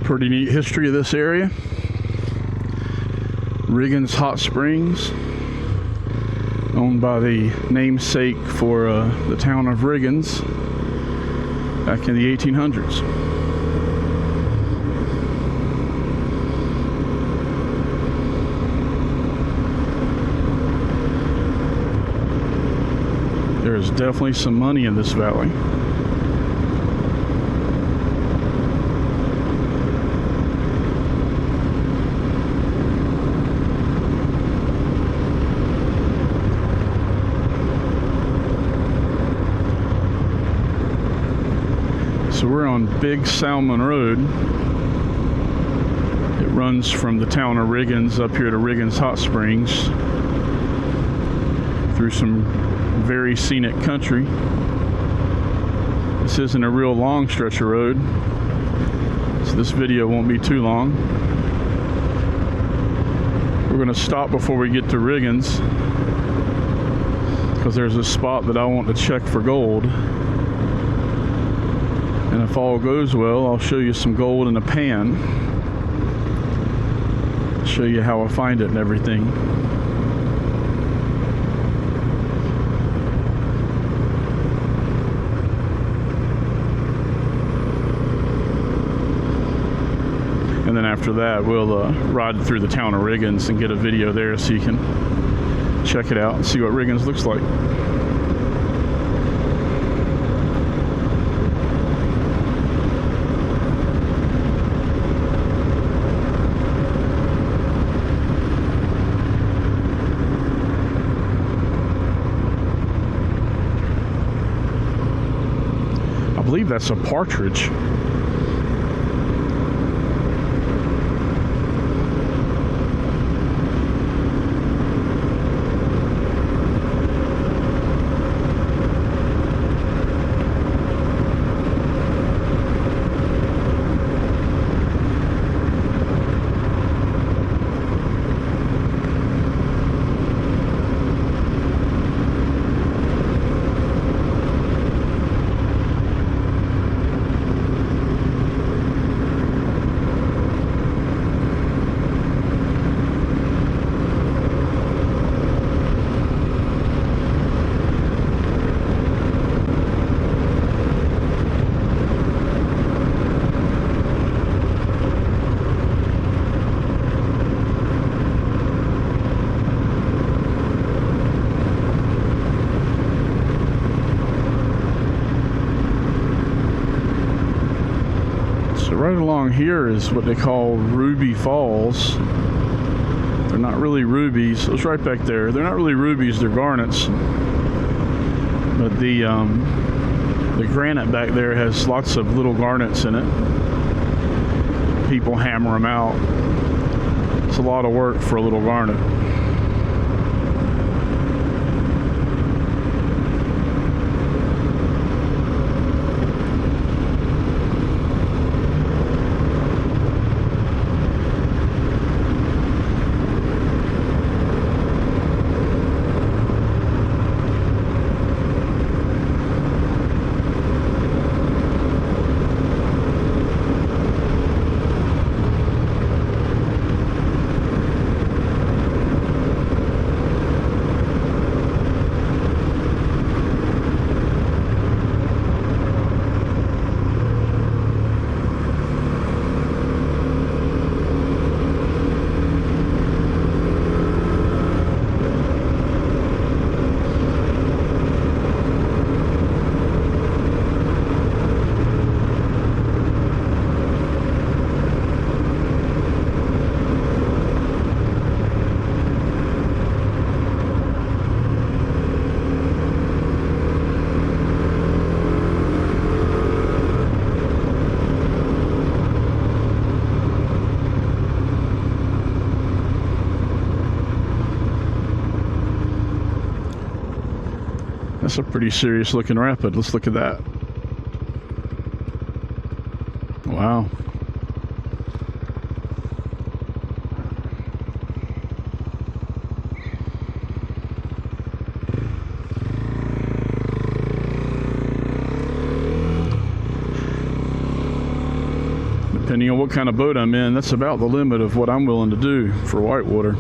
Pretty neat history of this area. Riggins Hot Springs, owned by the namesake for the town of Riggins back in the 1800s. There's definitely some money in this valley. So we're on Big Salmon Road. It runs from the town of Riggins up here to Riggins Hot Springs through some very scenic country. This isn't a real long stretch of road, so this video won't be too long. We're going to stop before we get to Riggins because there's a spot that I want to check for gold. And if all goes well, I'll show you some gold in a pan. Show you how I find it and everything. And then after that, we'll ride through the town of Riggins and get a video there so you can check it out and see what Riggins looks like. I believe that's a partridge. Right along here is what they call Ruby Falls. They're not really rubies. It's right back there. They're not really rubies, they're garnets. But the granite back there has lots of little garnets in it. People hammer them out. It's a lot of work for a little garnet. That's a pretty serious looking rapid. Let's look at that. Wow. Depending on what kind of boat I'm in, that's about the limit of what I'm willing to do for whitewater.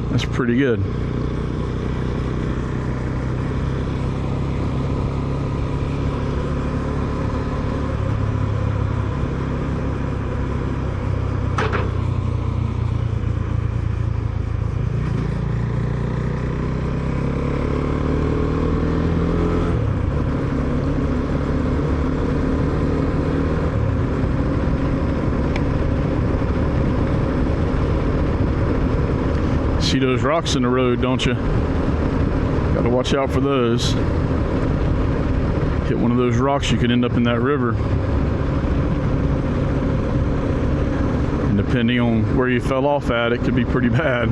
That's pretty good. See those rocks in the road, don't you? Gotta watch out for those. Hit one of those rocks, you could end up in that river. And depending on where you fell off at, it could be pretty bad.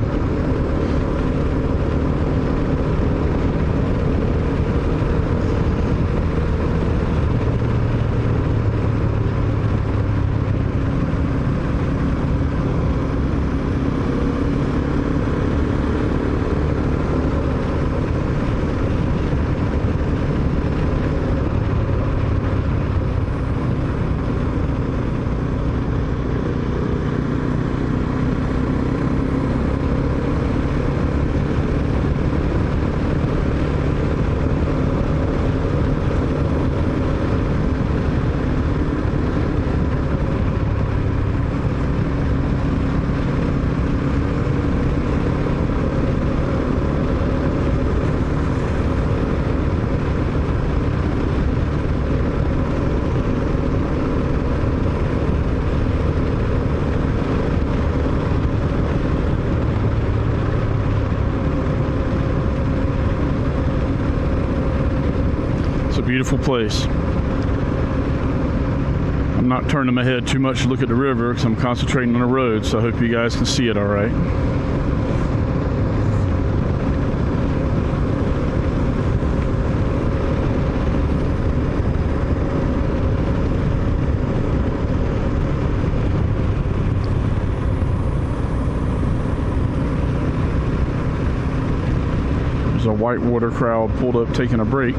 Beautiful place. I'm not turning my head too much to look at the river because I'm concentrating on the road, so I hope you guys can see it all right. There's a whitewater crowd pulled up taking a break.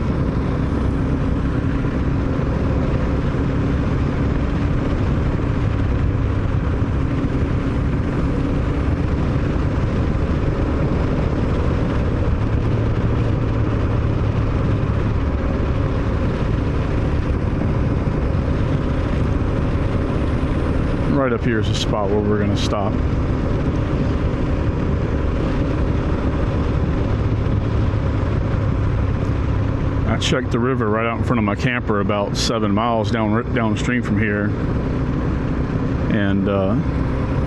Right up here is a spot where we're going to stop. I checked the river right out in front of my camper about 7 miles downstream from here, and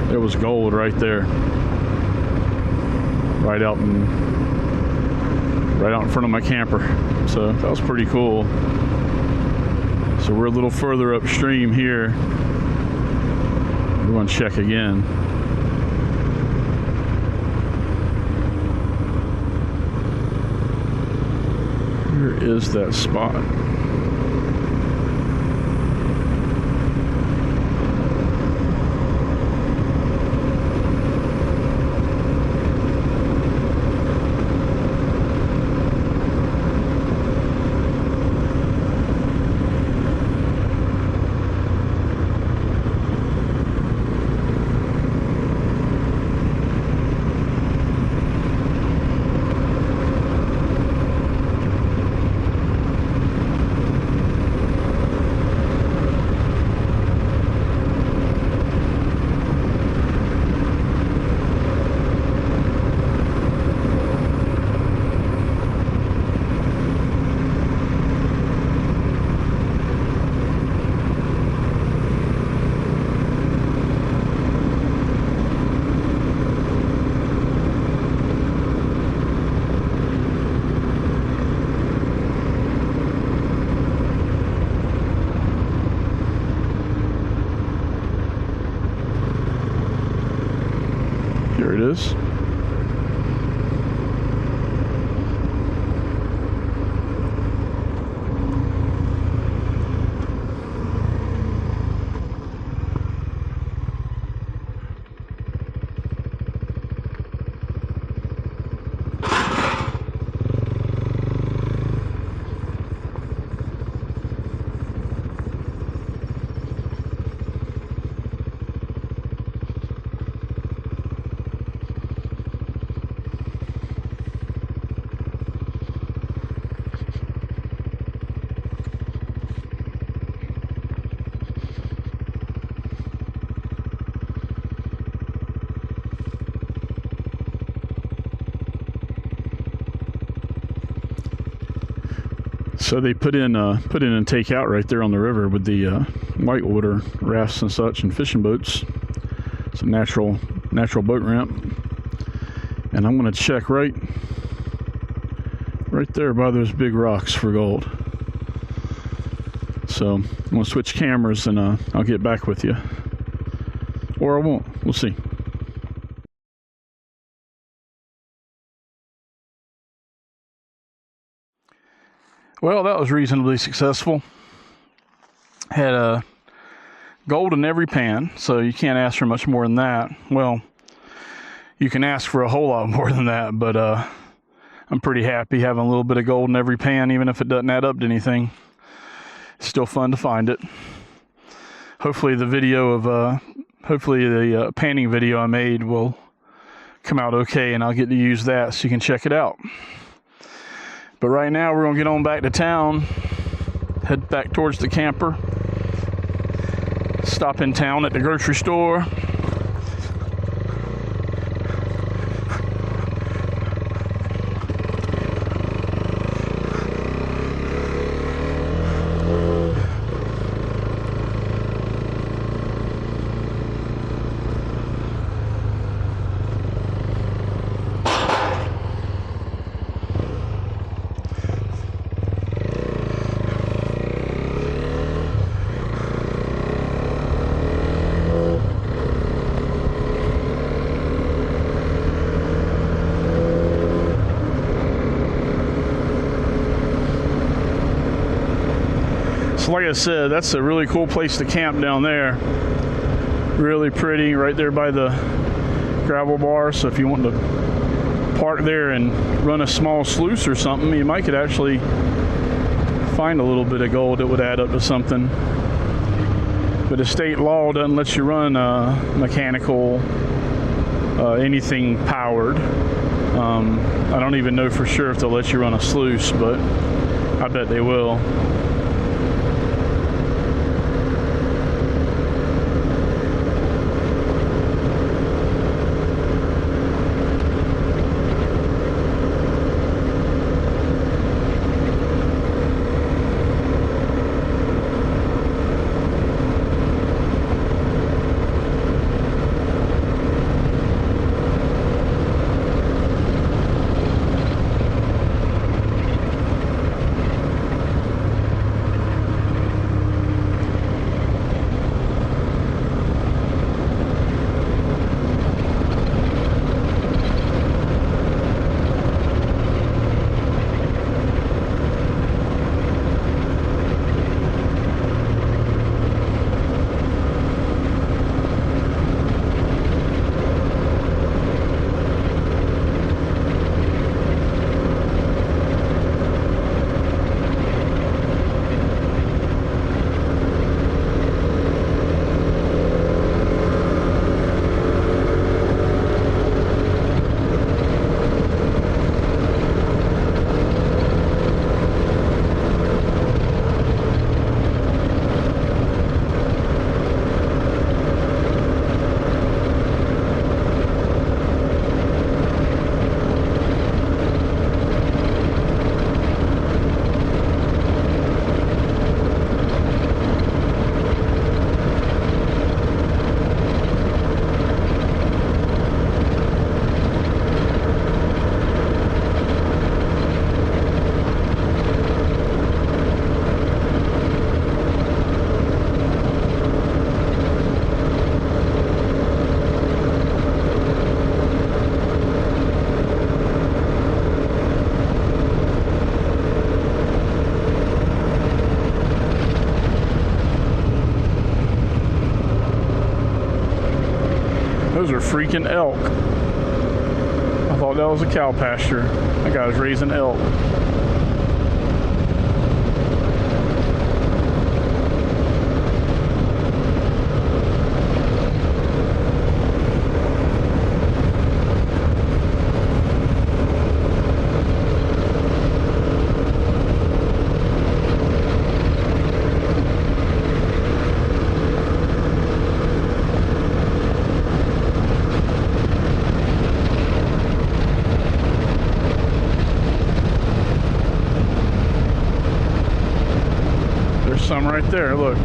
there was gold right there, right out in front of my camper. So that was pretty cool. So we're a little further upstream here. We're going to check again. Where is that spot? Here it is. So they put in and take out right there on the river with the whitewater rafts and such and fishing boats. It's a natural boat ramp, and I'm going to check right there by those big rocks for gold. So I'm going to switch cameras and I'll get back with you, or I won't. We'll see. Well, that was reasonably successful. Had gold in every pan, so you can't ask for much more than that. Well, you can ask for a whole lot more than that, but I'm pretty happy having a little bit of gold in every pan, even if it doesn't add up to anything. It's still fun to find it. Hopefully the panning video I made will come out okay, and I'll get to use that so you can check it out. But right now we're gonna get on back to town, head back towards the camper, stop in town at the grocery store. So like I said, that's a really cool place to camp down there. Really pretty, right there by the gravel bar. So if you want to park there and run a small sluice or something, you might could actually find a little bit of gold that would add up to something. But the state law doesn't let you run mechanical, anything powered. I don't even know for sure if they'll let you run a sluice, but I bet they will. Those are freaking elk. I thought that was a cow pasture. That guy was raising elk. some right there, look.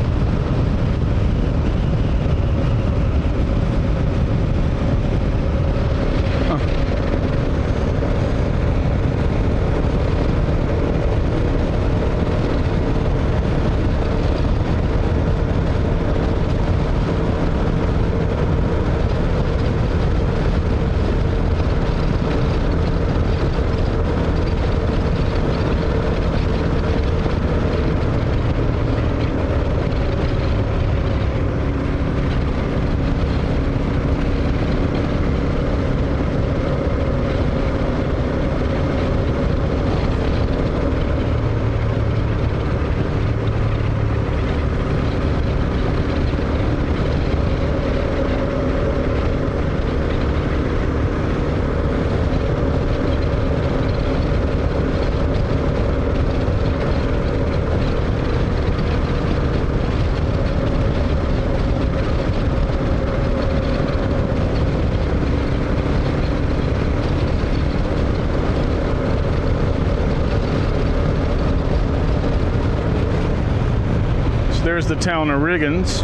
There's the town of Riggins.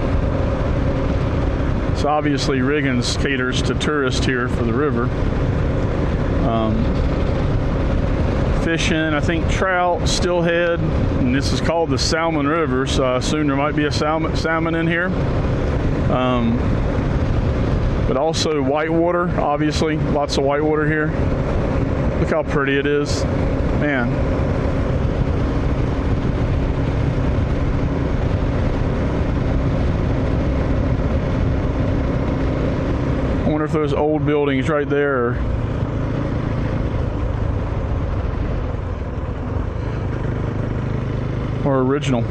So obviously Riggins caters to tourists here for the river. Fishing, I think trout, steelhead, and this is called the Salmon River, so I assume there might be a salmon in here. But also whitewater, obviously, lots of whitewater here. Look how pretty it is, man. I wonder if those old buildings right there are original.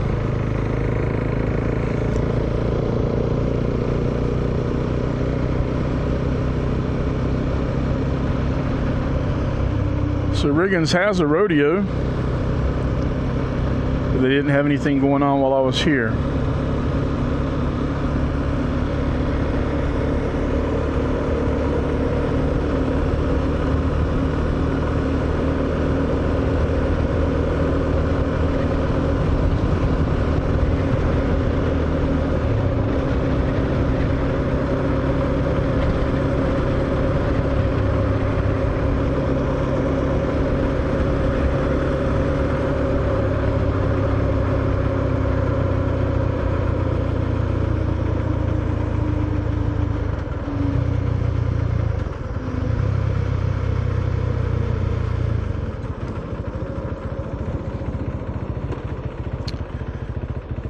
So Riggins has a rodeo, but they didn't have anything going on while I was here.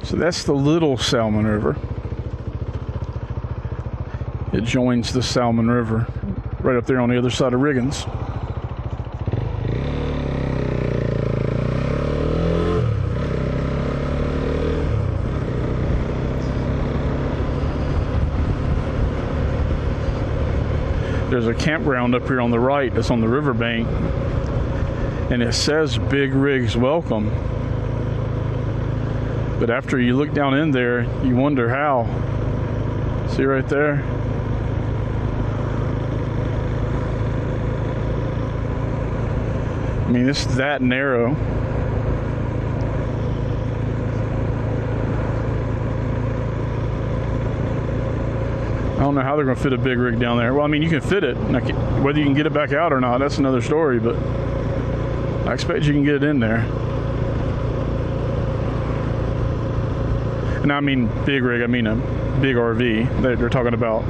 So that's the Little Salmon River. It joins the Salmon River right up there on the other side of Riggins. There's a campground up here on the right that's on the riverbank, and it says Big Rigs Welcome. But after you look down in there, you wonder how. See right there? I mean, it's that narrow. I don't know how they're going to fit a big rig down there. Well, I mean, you can fit it. Whether you can get it back out or not, that's another story, but I expect you can get it in there. And I mean big rig, I mean a big RV. They're talking about,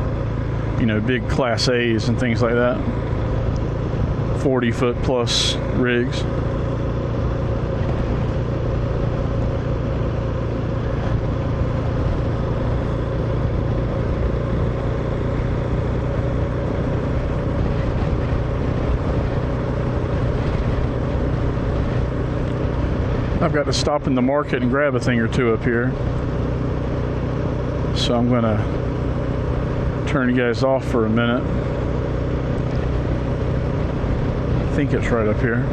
you know, big Class A's and things like that. 40-foot plus rigs. I've got to stop in the market and grab a thing or two up here. So I'm going to turn you guys off for a minute. I think it's right up here.